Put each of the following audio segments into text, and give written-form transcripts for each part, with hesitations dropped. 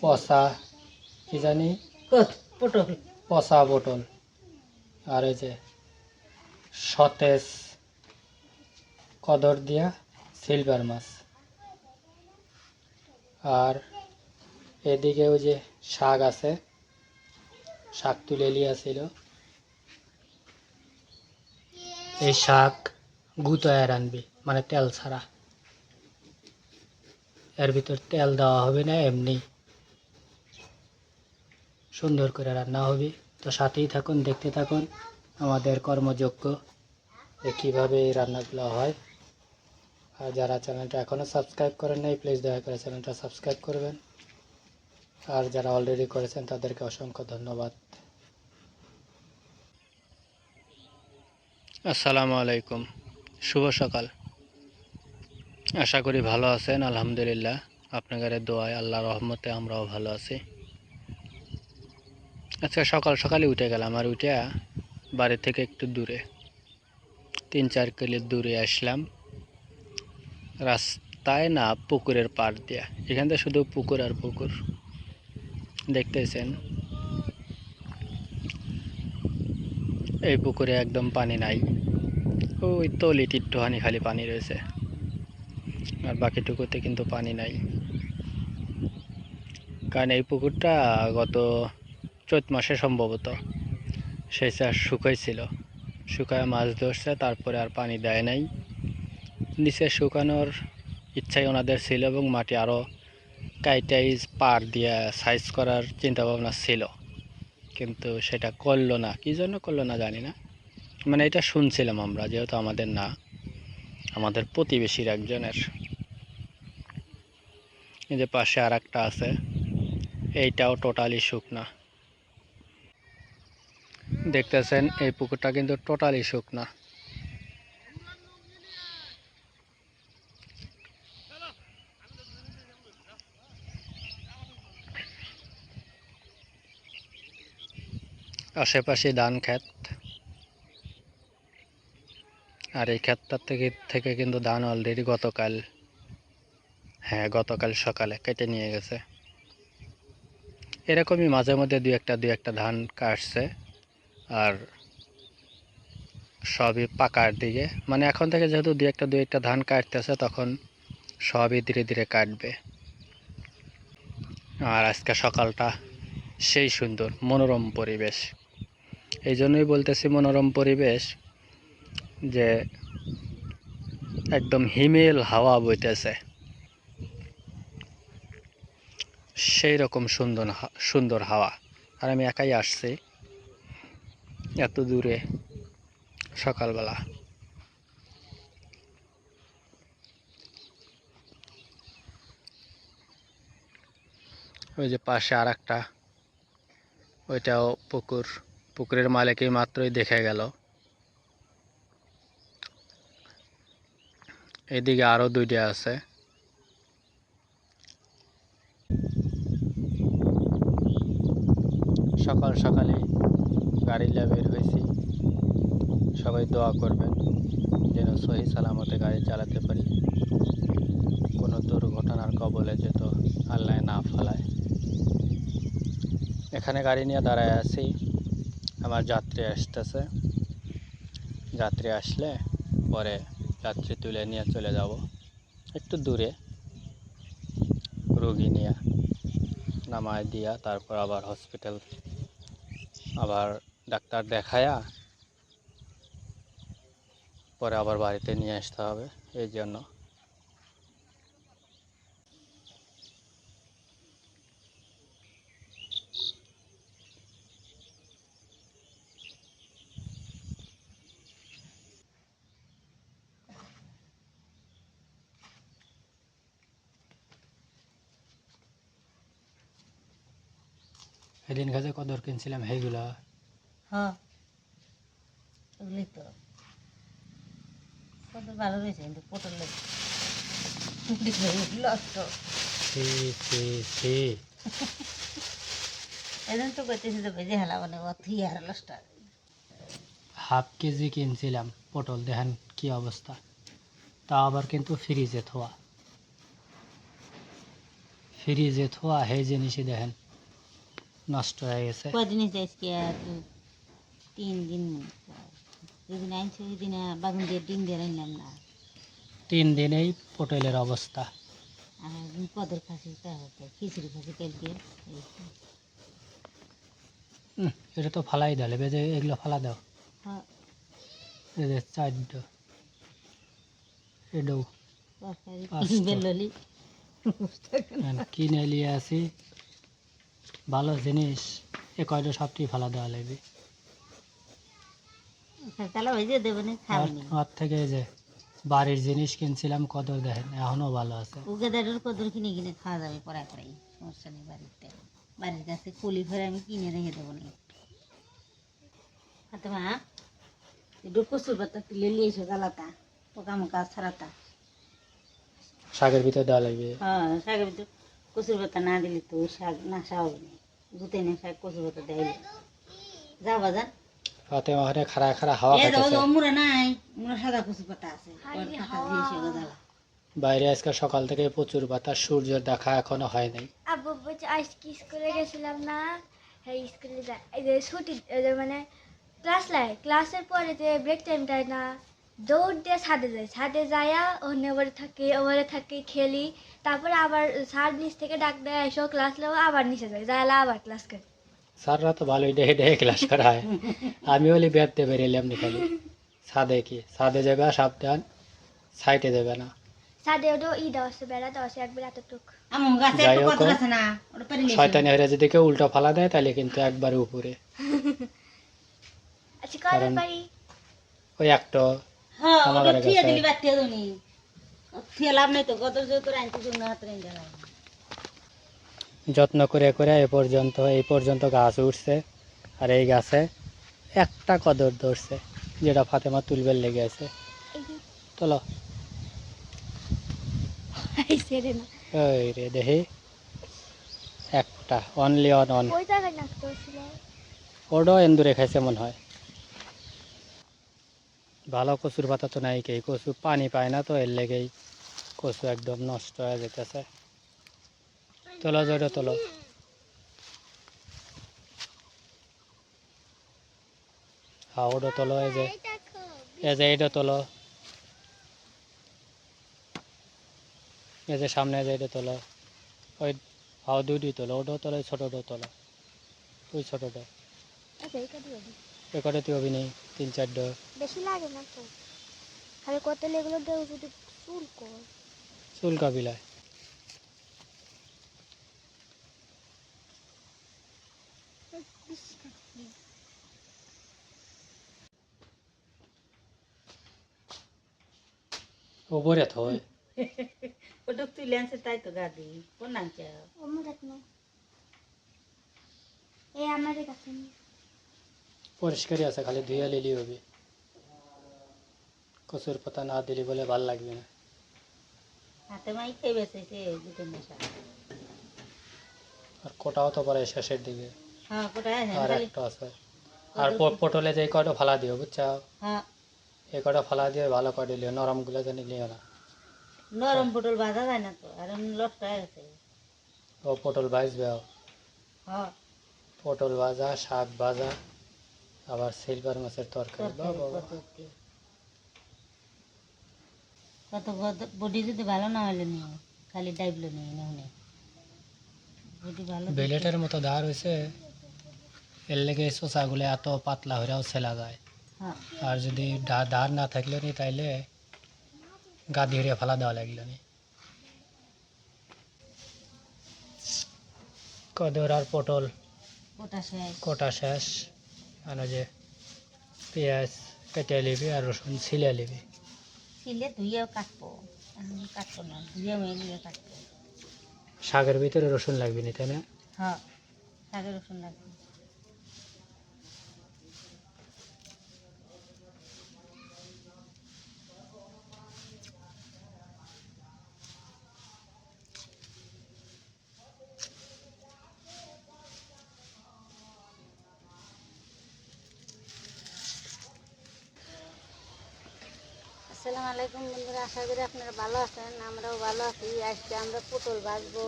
পচা কি জানি পটল পচা পটল, আর এই যে সতেজ কদর দিয়া সিলভার মাছ, আর এদিকে ওই যে শাক আছে, শাক তুলে লিয়াছিল। এই শাক গুতায় রানবি, মানে তেল ছাড়া, এর ভিতর তেল দেওয়া হবে না, এমনি সুন্দর করে রান্না হবে। তো সাথেই থাকুন, দেখতে থাকুন আমাদের কর্মযজ্ঞ কীভাবে এই রান্নাগুলো হয়। আর যারা চ্যানেলটা এখনও সাবস্ক্রাইব করেন নাই, প্লিজ দয়া করে চ্যানেলটা সাবস্ক্রাইব করবেন, আর যারা অলরেডি করেছেন তাদেরকে অসংখ্য ধন্যবাদ। আসসালামু আলাইকুম, শুভ সকাল। আশা করি ভালো আছেন। আলহামদুলিল্লাহ, আপনাদের দোয়ায় আল্লাহর রহমতে আমরাও ভালো আছি। আচ্ছা, সকাল সকালে উঠে গেলাম, আর উঠে বাড়ি থেকে একটু দূরে 3-4 কিলো দূরে আসলাম। রাস্তায় না, পুকুরের পাড় দিয়া, এখান থেকে শুধু পুকুর আর পুকুর দেখতেছেন। এই পুকুরে একদম পানি নাই, ওই তলিটি একটুখানি খালি পানি রয়েছে, আর বাকিটুকুতে কিন্তু পানি নাই। কারণ এই পুকুরটা গত চৈত মাসে সম্ভবত সেই চাষ শুকাইছিল, শুকায় মাছ ধরছে, তারপরে আর পানি দেয় নাই। নিচে শুকানোর ইচ্ছাই ওনাদের ছিল, এবং মাটি আরও কাইটাই পার দিয়ে সাইজ করার চিন্তা ভাবনা ছিল, কিন্তু সেটা করলো না। কী জন্য করলো না জানি না, মানে এটা শুনছিলাম আমরা, যেহেতু আমাদের না, আমাদের প্রতিবেশীর একজনের। এই যে পাশে আর একটা আছে, এইটাও টোটালি শুকনা। দেখতেছেন এই পুকুরটা কিন্তু টোটালি শুকনা। আশেপাশে ধান ক্ষেত, আর এই ক্ষেতটা থেকে কিন্তু ধান অলরেডি গতকাল সকালে কেটে নিয়ে গেছে। এরকমই মাঝে মধ্যে দুই একটা ধান কাটছে, আর সবই পাকার দিকে, মানে এখন থেকে যেহেতু দুই একটা ধান কাটতেছে, তখন সবই ধীরে ধীরে কাটবে। আর আজকে সকালটা সেই সুন্দর, মনোরম পরিবেশ। এই জন্যই বলতেছি মনোরম পরিবেশ, যে একদম হিমেল হাওয়া বইতেছে, সেই রকম সুন্দর হাওয়া। আর আমি একাই আসছি এত দূরে সকালবেলা। ওই যে পাশে আর একটা, ওইটাও পুকুর, পুকুরের মালিকই মাত্রই দেখে গেল। এদিকে আরও দুইটা আছে। সকাল সকালে গাড়ি নিয়ে বের হয়েছি, সবাই দোয়া করবেন যেন সহি সালামতে গাড়ি চালাতে পারি, কোনো দুর্ঘটনার কবলে যেত আল্লাহ না ফেলায়। এখানে গাড়ি নিয়ে দাঁড়ায় আছি, আমার যাত্রী আসতেছে, যাত্রী আসলে পরে যাত্রী তুলে নিয়ে চলে যাব একটু দূরে, রোগী নিয়ে নামায় দিয়া, তারপর আবার হসপিটাল, আবার ডাক্তার দেখায়া পরে আবার বাড়িতে নিয়ে আসতে হবে। এই জন্য সেদিন কাছে কদর কিনছিলাম, সেইগুলা হ্যাঁ ওগুলি তো পটল ভালো রয়েছে, কিন্তু পটল নষ্ট। এজন তো করতেছি তো ভেজে হেলা মানে অথি আর নষ্ট। হাফ কেজি কিনছিলাম পটল, দেখেন কি অবস্থা, তা আবার কিন্তু ফ্রিজে থোয়া। ফ্রিজে থোয়া সেই জিনিসই দেখেন নষ্ট হয়ে গেছে। কদিন হয়েছে আজকে? 3 দিন মনে হয়। যেদিন আনছি ওই দিন বাগুন দিয়ে ডিম দিয়ে আনলাম না। 3 দিনেই পটলের অবস্থা। আর একদিন কদর খাসি তা হতো খিচুড়ি খাসি কালকে। এই তো। এটা তো ফালাই দিলে বেজে, এগুলো ফালা দাও। হ্যাঁ, এই যে 4টা, এটাও তরকারি 5টা। বেললি কিনে নিয়ে আসি ভালো জিনিস, এ কয়টা সবটি ফালা দেওয়া লাগবে। তালা ভেজে দেবো না, আর খাবনি। আর থেকে এই যে বাড়ির জিনিস কিনছিলাম, কদর দেখেন এখনো ভালো আছে। উগেদারের কদর কিনে কিনে খাওয়া যাবে পড়ায় পড়াই, সমস্যা নেই। বাড়ির কাছে কলি ভরে আমি কিনে রেখে দেবো না। হাতে মা একটু কচুর পাতা তুলে নিয়ে এসো, জ্বালাতা পোকামোকা ছাড়াতা। শাকের ভিতরে দেওয়া লাগবে। হ্যাঁ, শাকের ভিতর কচুর পাতা না দিলে তো শাক নাশা হবে না। দুতে না শাক কচুর পাতা দেয় যা বাজার। হাতে ওখানে খাড়া খাড়া হাওয়া খাইতেছে। মুড়া নাই, মুড়া সাদা কচুর পাতা আছে, ওর পাতা দিয়ে এসে জ্বালা। বাইরে আজকে সকাল থেকে প্রচুর বাতাস, সূর্যের দেখা এখনো হয় নাই। আব্বু বলছে আজকে স্কুলে গেছিলাম না। হ্যাঁ, স্কুলে যাই, এই যে ছুটি, এই যে মানে ক্লাস লাই, ক্লাসের পরে যে ব্রেক টাইমটায় না দৌড় দিয়ে ছাদে যাই, ছাদে যাইয়া অন্য ওভারে থাকি খেলি। তারপরে আবার স্যার নিচ থেকে ডাক দেয় এসো ক্লাস লেও, আবার নিচে যাই, যাইলা আবার ক্লাস করি। স্যাররা তো ভালোই ডেহে ডেহে ক্লাস করায়, আমি হলে বেরতে বেরিয়েলাম নি খালি। ছাদে কি ছাদে যাবে সাবধান, সাইটে যাবে না। ছাদে ওটা দেওয়া আছে, বেড়া দেওয়া আছে, একবার এতটুক। আমার গাছে যাই একটা হোক, কদর আছে না, ওটা পারি নিয়ে এসো। শয়তানি হয়ে যদি কেউ উল্টো ফালা দেয় তাহলে কিন্তু একবারে উপরে। আচ্ছা কারণ কয়বার পারি? ওই একটা হ্যাঁ, আমার ওটা ঘরে থিয়ে গেছে। দিলি বাদ দিয়ে দিনি। থিয়ে লাভ নেই তো, কদর জোর করে আনতে জন্য হাতে রেঞ্জা লাগে। যত্ন করে করে এই পর্যন্ত গাছ উঠছে। আর এই গাছে একটা কদর ধরছে, যেটা ফাতেমা তুলবের লেগে আছে। চলো সেরে না, ওই রে দেখি, একটা অনলি অন। ওই জায়গায় নাক করছিল। ওটাও এন্দুরে খাইছে মনে হয়। ভালো কচুর পাতা তো নাই, কে কচু পানি পায় না তো, এর লেগেই কচু একদম নষ্ট হয়ে যেতেছে। তোলো জোরে তোলো। হ্যাঁ ওটা তোলো, এই যে এইটা তোলো, এই যে সামনে যে এটা তোলো। ওই হাও দুইটি তোলো, ওটাও তোলো, ওই ছোটোটাও তোলো, ওই ছোটোটা। আচ্ছা এটা দিয়ে দিই। এ কটা তুই অভিনয় 3-4টা। বেশি লাগে না তো, খালি কত এগুলো দেও যদি চুল কর। চুল কাবিলায় ওপরে থয়। ওটা তুলে আনছে তাই তো গা দিই, কোন আনছে? আমার দেখ না, এই আমাদের কাছে নেই। পরিষ্কারই আছে, খালি ধুয়ে লিলি হবে। কচুর পাতা না দিলি বলে ভাল লাগবে না। হাতে মাই খেয়ে বেঁচেছে দুটো নেশা। আর কোটাও তো পরে শেষের দিকে। হ্যাঁ, কোথায় আর একটা আছে। আর পটলে যে কয়টা ফালা দিও বুঝছো, হ্যাঁ, এই কয়টা ফালা দিয়ে ভালো করে লিও, নরমগুলো জানি লিও না। নরম পটল ভাজা যায় না তো, আর এমনি লষ্ট হয়ে গেছে। ও পটল ভাজবে, হ্যাঁ, পটল ভাজা, শাক ভাজা, আবার সিলভার মাছের তরকারি। তরকারি বাবা, কত বডি যদি ভালো না হলে নিও, খালি ডাইবলো নিয়ে নেই বডি ভালো। বেলেটের মতো দাঁড় হয়েছে, এর লেগে শোষাগুলো এত পাতলা হয়েও ছেলা যায়। হ্যাঁ, আর যদি দাঁড় না থাকলে নি তাইলে গা ধীরে ফেলা দেওয়া লাগলো নি। কদর আর পটল ওটা শেষ। কোটা শেষ। আর ওই যে পেঁয়াজ কেটে নিবি আর রসুন ছিলে নিবি। ছিলে ধুয়েও কাটবো, এখন কাটবো না, ধুয়ে মেলিয়ে কাটবো। শাকের ভিতরে রসুন লাগবে না তাই না? হ্যাঁ, শাকে রসুন লাগবে। আসসালামু আলাইকুম বন্ধুরা, আশা করি আপনারা ভালো আছেন। আমরাও ভালো আছি। আজকে আমরা পটল ভাজবো,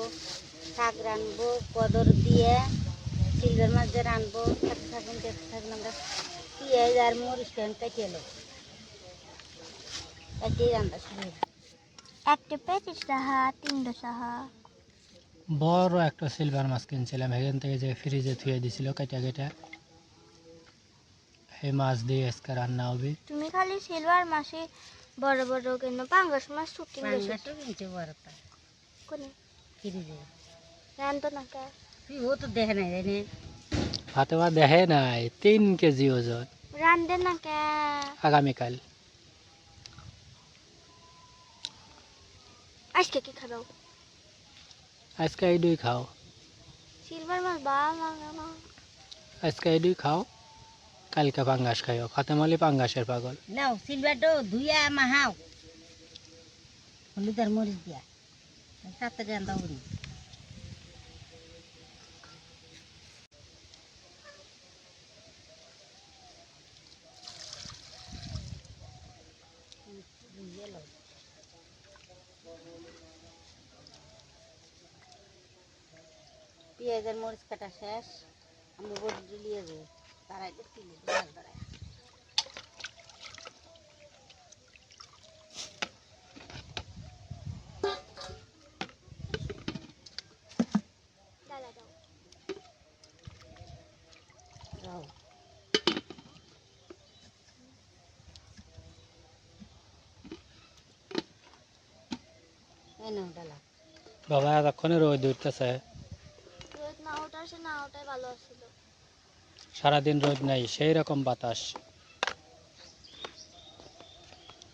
শাক রানবো কদর দিয়ে, সিলভার মাছ দিয়ে রানবো, থাকতে থাকুন দেখতে থাকুন। আমরা পেঁয়াজ আর মরিচ কেটে এলো কাটিয়ে রান্না শুরু। একটা প্যাকেট সাহা 300 সাহা। বড় একটা সিলভার মাছ কিনছিলাম এখান থেকে, যে ফ্রিজে থুয়ে দিছিল কেটে কেটে। এই মাছ দিয়ে আজকে রান্না হবে। তুমি খালি সিলভার মাছই বড় বড় কেন, পাঙ্গাস মাছ শুকিয়ে গেছে। পাঙ্গাসও কিনছে বড়টা কোনে ফ্রিজে। রানতো না কে? তুই ও তো দেখে নাই জানি। ফাতেমা দেখে নাই 3 কেজি ওজন। রান্ধে না কে? আগামীকাল। আজকে কি খাবো? আজকে এই দুই খাও, সিলভার মাছ বা মাংস। আজকে এই দুই খাও, কালকে পাঙ্গাস খাইও। ফাতেমা হলে পাঙ্গাসের পাগল। নাও সিলভারটা ধুইয়া মাহাও হলুদ আর মরিচ দিয়া, তাতে রান্না হবনি। পেঁয়াজ আর মরিচ কাটা শেষ, আমি বড়ি লিয়ে যাবো তারাই দেখতে দাঁড়ায়। ডালা দাও। রাও এই নাও ডালা। বাবা এতক্ষণে রোদ উঠতেছে। রোদ না ওঠার সে না ওটাই ভালো ছিল। সারাদিন রোদ নাই, সেই রকম বাতাস।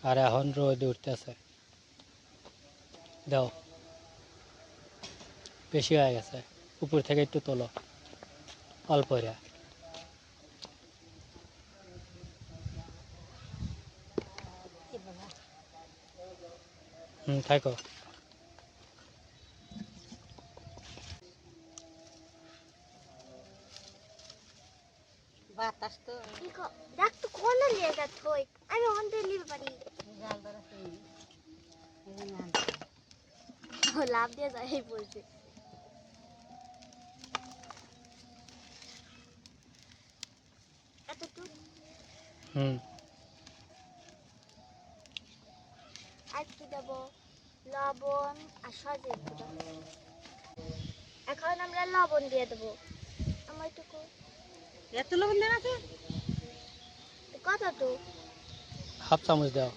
আর এখন রোদ উঠতেছে। দাও, বেশি হয়ে গেছে, উপর থেকে একটু তোলো অল্প রে। এ বাবা থাকো। বাতাস তো দেখ তো কোন লিয়ে গেছ থই, আমি ওখান থেকে নিতে পারি। জাল ধরা সেই ও লাভ দিয়ে যায় এই বলছে। এতটুকু আর কি দেবো? লবণ আর সজে দেবো। এখন আমরা লবণ দিয়ে দেবো। আমারটুকু এত লবণ দেন আছে। কতটুকু? হাফ চামচ দাও।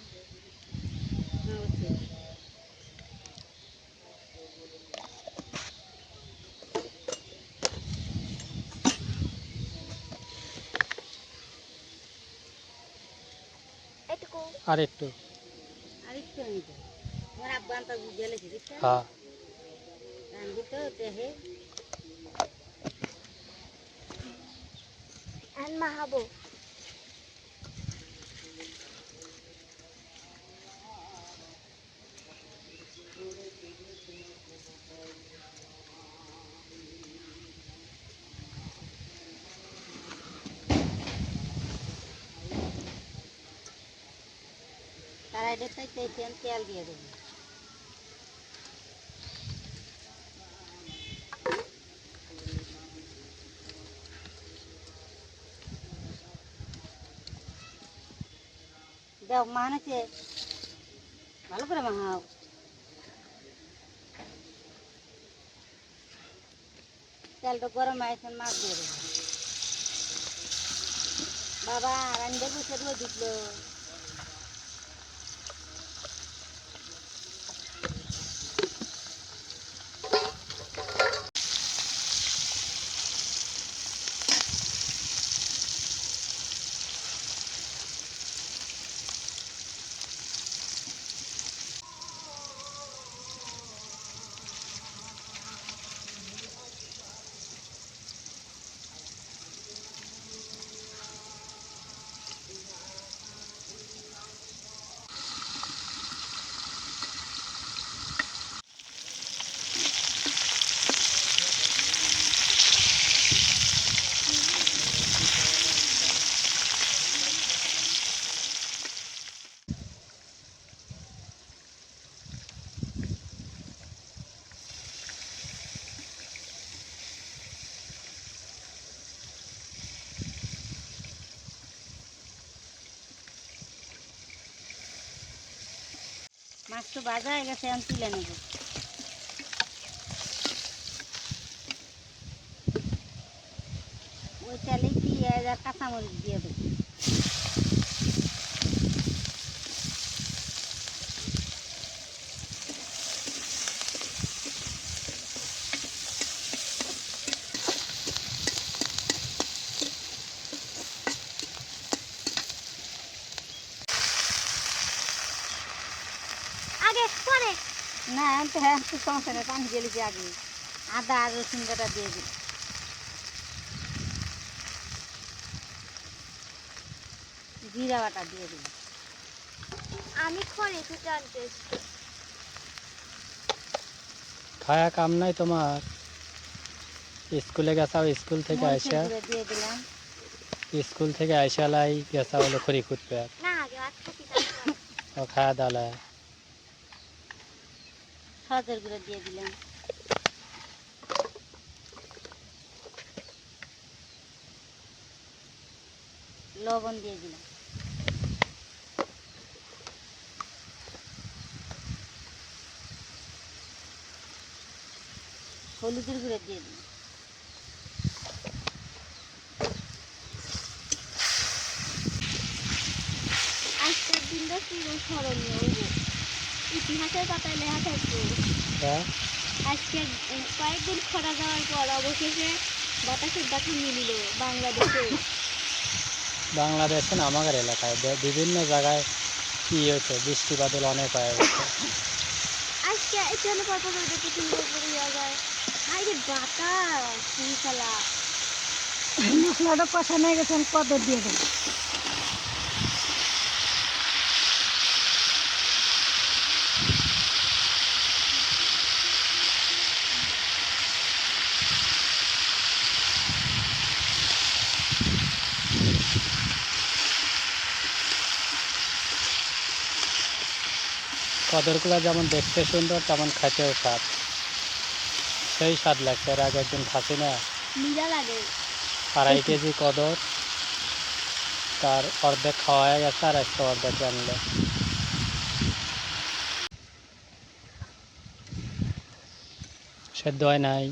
এটুকু আর একটু। আর একটু নিতে তোমার আব্বা আনতা গেলেছে দেখছেন হ্যাঁ, রান্ধি তো দেখে। এখন মাহাবো। কড়াইটা চাইতেছেন তেল দিয়ে দেবো। দাও মাহানাছে ভালো করে মাহাও। তেলটা গরম আইসেন মাছ দিয়ে দেবো। বাবা রান্ধে বসে রোদ উঠলো। মাছ তো ভাজা হয়ে গেছে, আমি তুলে নেব। ওই চালে পেঁয়াজ আর কাঁচামরিচ দিয়ে দেবো। আগে পরে না আমি তো হ্যাঁ একটু সমস্যা নেই, পানি দিয়ে দিয়েছি আগে। আদা আর রসুন বাটা দিয়ে দিই, জিরা বাটা দিয়ে দিই। আমি খড়ি কুটে আনতেছি। খায়া কাম নাই তোমার? স্কুলে গেছাও, স্কুল থেকে মরিচের আইসা গুঁড়ো দিয়ে দিলাম। স্কুল থেকে আইসা লাই গেছা হলো খড়ি খুঁটবে, না আগে ভাত খাতি তারপর। ও খায়া দালা। সজের গুঁড়ো দিয়ে দিলাম। লবণ দিয়ে দিলাম। হলুদের গুঁড়ো দিয়ে দিলাম। আজকের দিনটা চির স্মরণীয় হইব, ইতিহাসের পাতায় লেখা থাকবে। হ্যাঁ, আজকে কয়েকদিন খরা যাওয়ার পর অবশেষে বাতাসের দেখা মিলিল বাংলাদেশে। বাংলাদেশে না আমাদের এলাকায় বিভিন্ন জায়গায় কি হয়েছে, বৃষ্টি বাদল অনেক হয়ে গেছে। আজকে এখানে পর পর দেখতে সুন্দর করে ইয়া যায়। হাই রে বাতাস খেলা। মশলাটা কষানো হয়ে গেছে, আমি কদর দিয়ে দেবো। কদরগুলো যেমন দেখতে সুন্দর তেমন খাইতেও স্বাদ, সেই স্বাদ লাগছে। এর আগে একদিন খাসি না, মজা লাগে। 2.5 কেজি কদর, তার অর্ধেক খাওয়া হয়ে গেছে, আর একটা অর্ধেক আনলে। সেদ্ধ হয় নাই।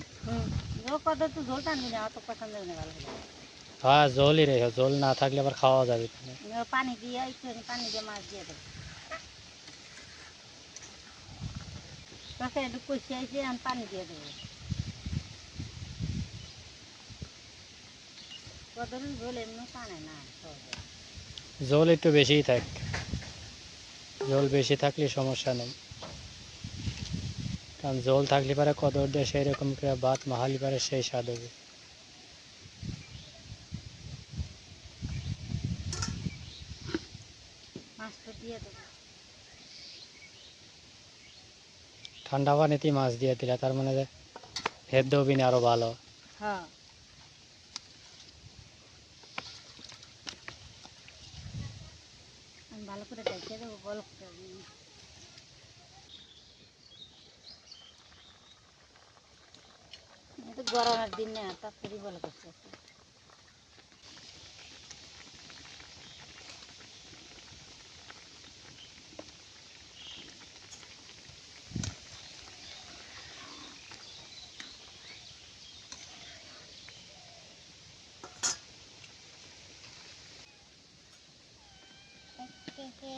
কদর তো ঝোল টানবি না, অত পছন্দ না ভালো করে। হ্যাঁ, জলই রে, জল না থাকলে আবার খাওয়া যাবে না। পানি দিয়ে একটু পানি দিয়ে মাছ দিয়ে দেবো। তখন একটু কষিয়ে এসে আমি পানি দিয়ে দেবো। কদরের ঝোল এমনি টানে না সহজে। জল একটু বেশিই থাক, জল বেশি থাকলে সমস্যা নেই। কারণ জল থাকলে পারে কদর দিয়ে সেই রকম করে ভাত মাহালি পারে সেই স্বাদ হবে। মাছটা দিয়ে দেবো। ঠান্ডা পানিতেই মাছ দিয়ে দিলে তার মানে যে সেদ্ধ হবি না, আরো ভালো। হ্যাঁ, আমি ভালো করে দেখে দেবো বলকটা দিয়ে। এটা গরমের দিন না, তাড়াতাড়ি বলে করছে।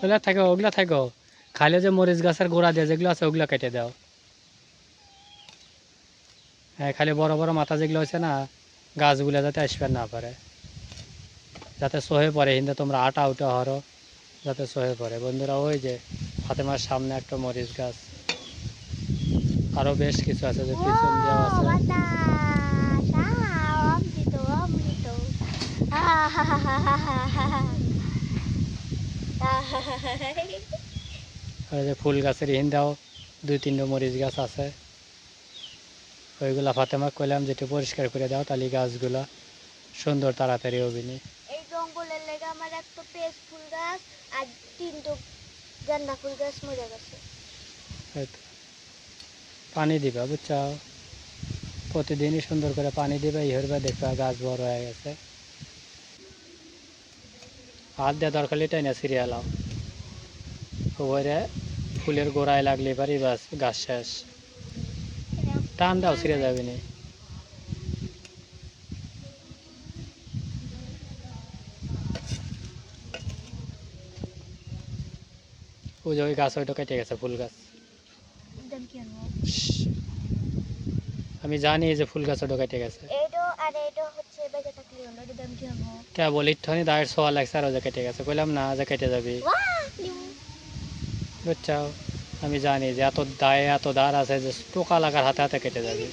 ওগুলা থাকো, ওগুলা থাকো, খাইলে যে মরিচ গাছের গোড়া দিয়ে যেগুলো আছে ওগুলো কেটে দাও। হ্যাঁ, খালি বড় বড় মাথা যেগুলো হচ্ছে না, গাছগুলো যাতে আসবে না পারে, যাতে সহে পড়ে, কিন্তু তোমরা আটা উঠে হরো যাতে সহে পড়ে। বন্ধুরা, ওই যে ফাতেমার সামনে একটা মরিচ গাছ, আরো বেশ কিছু আছে যে ও পিছন দিয়েও আছে। বাতাস অমৃত অমৃত। আর এই যে ফুল গাছের হিন্দাও 2-3টা মরিচ গাছ আছে, ওইগুলা ফাতেমা কইলাম যেটা পরিষ্কার করে দাও, তাহলে গাছগুলা সুন্দর তাড়াতাড়ি হবিনি। এই জঙ্গলের লেগে আমার একটা পেঁচ ফুল গাছ আর 3টো গাঁদা ফুল গাছ মরে গেছে। এই তো। পানি দিবা, বুঝছাও, প্রতিদিনই সুন্দর করে পানি দিবা, ইহরবা দেখবা গাছ বড় হয়ে গেছে। হাত দেওয়া দরকার এটাই না, সিরিয়ালাও ওরে ফুলের গোড়ায় লাগলে পারি বাস গাছ শেষ। টান দাও ছিঁড়ে যাবে না। ওই যে ওই গাছ ওইটা কেটে গেছে, ফুল গাছ। দাম কি আনবো? আমি জানি যে ফুল গাছ ওটা কেটে গেছে। এইটো আর এইটো হচ্ছে বেঁচে থাকলে হলো, এটা দাম কি আনবো? কে বলি ঠনি দায়ের সোয়া লাগছে আর ওই যে কেটে গেছে, কইলাম না যে কেটে যাবি। বুঝছাও, আমি জানি যে এত দায়ে এত দাঁড় আছে যে টোকা লাগার হাতে হাতে কেটে যাবে।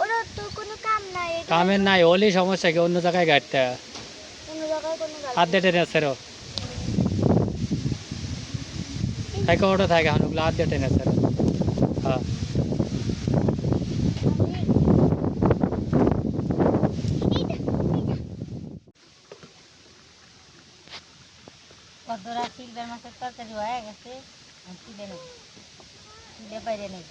ওরা তো কোনো কাম নাই, এটা কামের নাই ওলি সমস্যা কি, অন্য জায়গায় গাড়তে অন্য জায়গায় কোনো হাত দিয়ে টেনে ছেড়ো। থাকে ওটা থাকে এখন ওগুলো হাত দিয়ে টেনে ছেড়ো। হ্যাঁ কতরা সিলভার মাছের তরকারি হয়ে গেছে, আমি তুলে নেব, তুলে বাইরে নেব।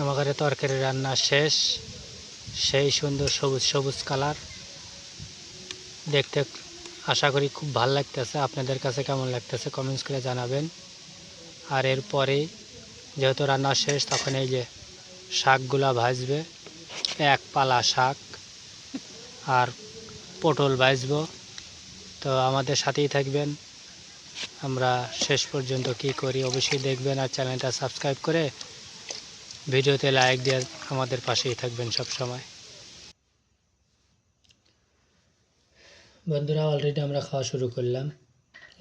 আমার ঘরে তরকারি রান্না শেষ। সেই সুন্দর সবুজ সবুজ কালার দেখতে, আশা করি খুব ভালো লাগতেছে। আপনাদের কাছে কেমন লাগতেছে কমেন্টস করে জানাবেন। আর এরপরে যেহেতু রান্না শেষ, তখন এই যে শাকগুলা ভাজবে, এক পালা শাক আর পটল ভাজবো। তো আমাদের সাথেই থাকবেন, আমরা শেষ পর্যন্ত কি করি অবশ্যই দেখবেন। আর চ্যানেলটা সাবস্ক্রাইব করে ভিডিওতে লাইক দিয়ে আমাদের পাশেই থাকবেন সব সময়। বন্ধুরা অলরেডি আমরা খাওয়া শুরু করলাম।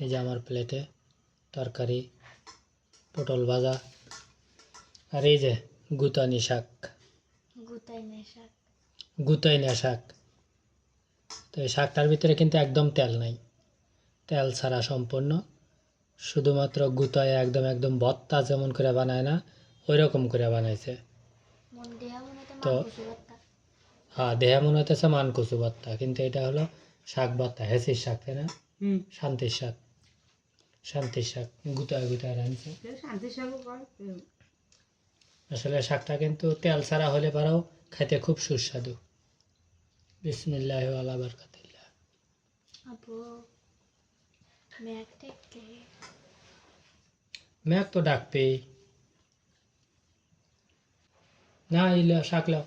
এই যে আমার প্লেটে তরকারি, পটল ভাজা আর এই যে গুতানি শাক, গুতাইনা শাক। তো এই শাকটার ভিতরে কিন্তু একদম তেল নাই, তেল ছাড়া সম্পূর্ণ, শুধুমাত্র গুতায় একদম একদম ভর্তা যেমন করে বানায় না ওই রকম করে বানাইছে। তো হ্যাঁ, দেহা মনে হইতেছে মানকচু ভর্তা, কিন্তু এটা হলো শাক ভর্তা, হেসির শাক, তাই না? শান্তির শাক, শান্তির শাক গুতায় গুতায় রাঁধছে। আসলে শাকটা কিন্তু তেল ছাড়া হলে পারাও খাইতে খুব সুস্বাদু। বিসমিল্লাহি ওয়ালা বারাকাতুল্লাহ। আপু ম্যাক দেখতে ম্যাক তো ডাকবেই না, ইলা শাক লাও,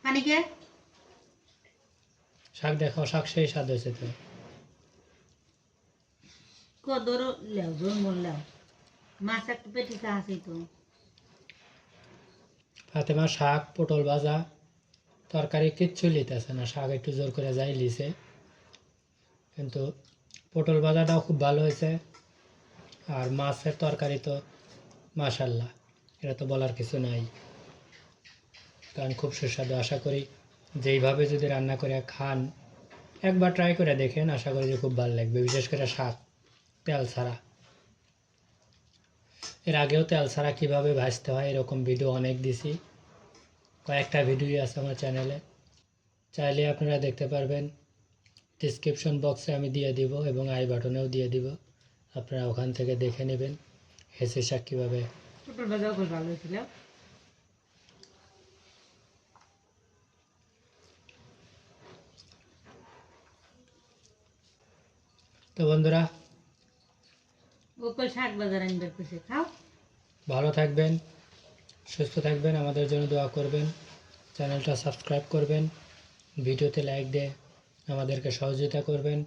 পানিকে শাক দেখাও, শাক সেই স্বাদ হয়েছে। তো কদরও লেও, জোর বললেও মাছ একটু পেটিতে আছে তো। ফাতেমা শাক পটল ভাজা তরকারি কিচ্ছু লিতেছে না, শাক একটু জোর করে যাই লিছে, কিন্তু পটল ভাজাটাও খুব ভালো হয়েছে। আর মাছের তরকারি তো মাশাল্লাহ, এটা তো বলার কিছু নাই, কারণ খুব সুস্বাদু। আশা করি যেইভাবে যদি রান্না করে খান, একবার ট্রাই করে দেখেন, আশা করি যে খুব ভালো লাগবে। বিশেষ করে শাক তেল ছাড়া, এর আগেও তেল ছাড়া কীভাবে ভাজতে হয় এরকম ভিডিও অনেক দিছি, কয়েকটা ভিডিও আছে আমার চ্যানেলে, চাইলে আপনারা দেখতে পারবেন। ডিসক্রিপশন বক্সে আমি দিয়ে দিব এবং আই বাটনেও দিয়ে দিব, আপনারা ওখান থেকে দেখে নেবেন হেসে শাক কীভাবে। পটল ভাজাও খুব ভালো হয়েছিল। তো বন্ধুরা ও কই শাক বাজার আনবে কইছে, খাও। ভালো থাকবেন, সুস্থ থাকবেন, আমাদের জন্য দোয়া করবেন, চ্যানেলটা সাবস্ক্রাইব করবেন, ভিডিওতে লাইক দিয়ে আমাদেরকে সহযোগিতা করবেন।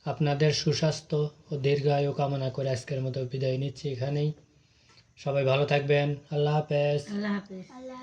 আপনাদের সুস্বাস্থ্য ও দীর্ঘায়ু কামনা করে আজকের মতো বিদায় নিচ্ছি এখানেই। সবাই ভালো থাকবেন। আল্লাহ হাফেজ। আল্লাহ হাফেজ। আল্লাহ